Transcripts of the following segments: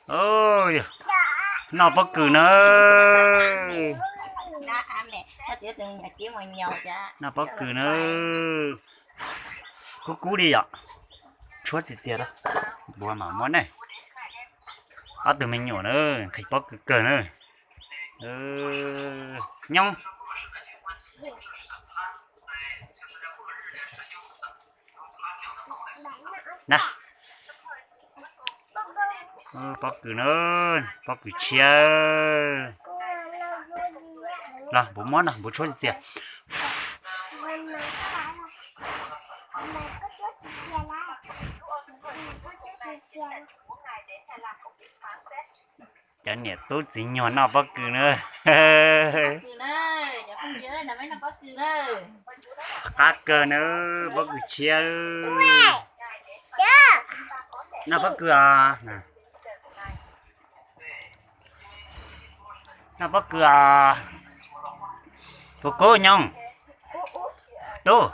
ôi nó bất cứ nữa nó bất cứ nữa cú đi ạ chúa gì tiệt đó bùa mà món này ở từ mình nhỏ nữa khách bất cứ cờ nữa nhông nè bất cứ nữa bất cứ chia là bố món nào bố chúa gì tiệt cho nhẹ tốt gì nhỏ nào bất cứ nữa cá cờ nữa bất cứ chia nó bất cứ à nó bất cứ à cô nhông tu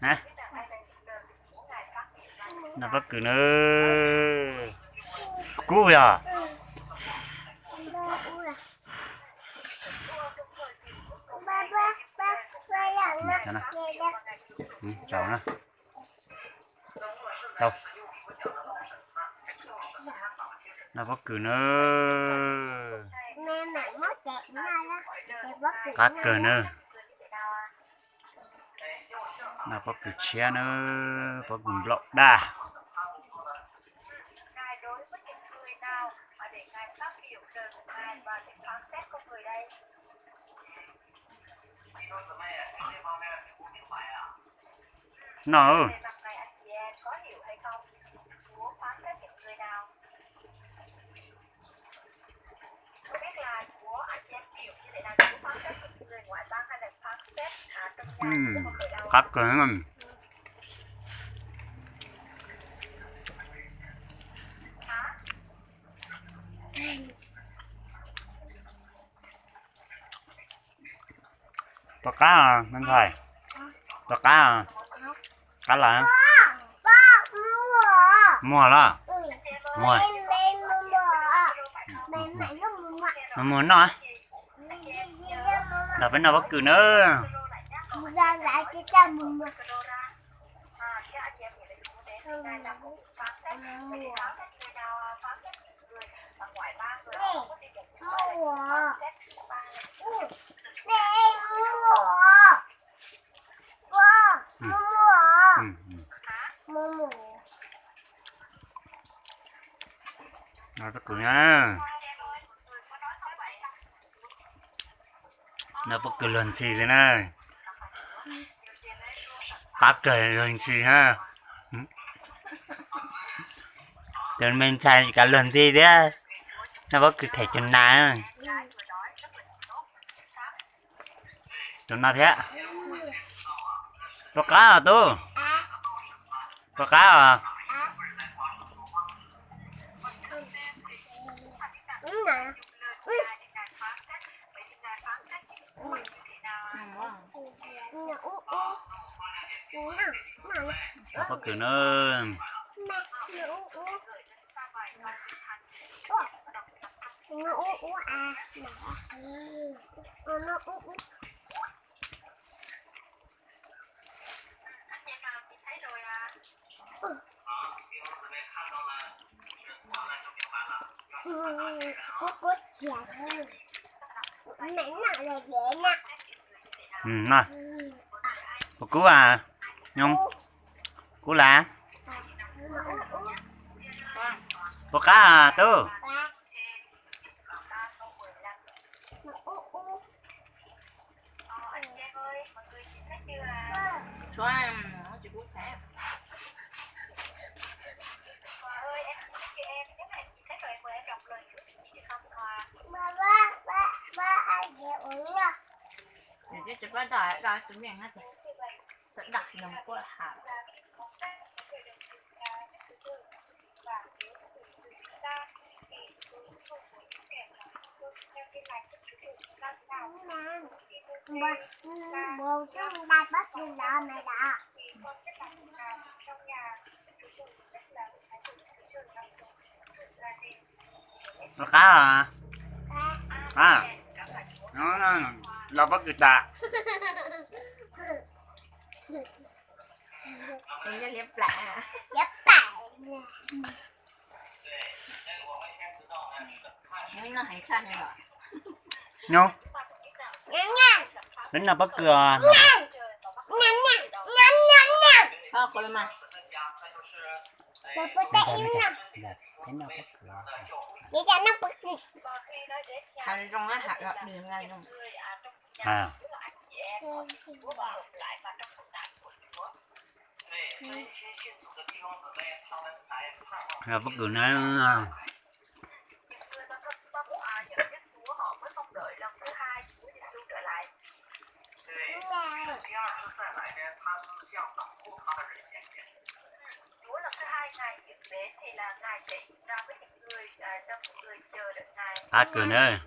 hả nó bất cứ nữa cú à chào nó đâu nó bất cứ nữa cá cờ nữa nó bất cứ chia nữa bất cứ lọc đa nó khắp cỡ ngầm có cá à anh thầy có cá à cá là mua là mua mua nó là phải nào bất cứ nữa rồi bất cứ nha nó bất cứ lần gì thế này cá kể lần gì ha cho mình xài cả lần gì đấy nó bất cứ thể chân nào chân nào thế có cá à tu có cá à có cứ nữa nè có cú à nhung cú là có cá à tuจะไปได้ถึงอย่างนั้นจะดักนมก็หาbố chúng ta bắt đi đó mày đó Nó cá à? À, nó là bắt người ta. Tính ra liếp lạ à? Dấp tải. Nhưng nó hành xanh rồi. Nhô, Nhăn nhăn. đến là bắt cửa. Nhăn nhăn nhăn nhăn nhăn. Thôi cô mà. Tôi có tay im nè. Đến là bắt cửa. Để cho nó bật đi. Hành trong nó hạt lọt đường ra luôn. À, là bắt cửa nó. Nhăn. À, cửa nữa.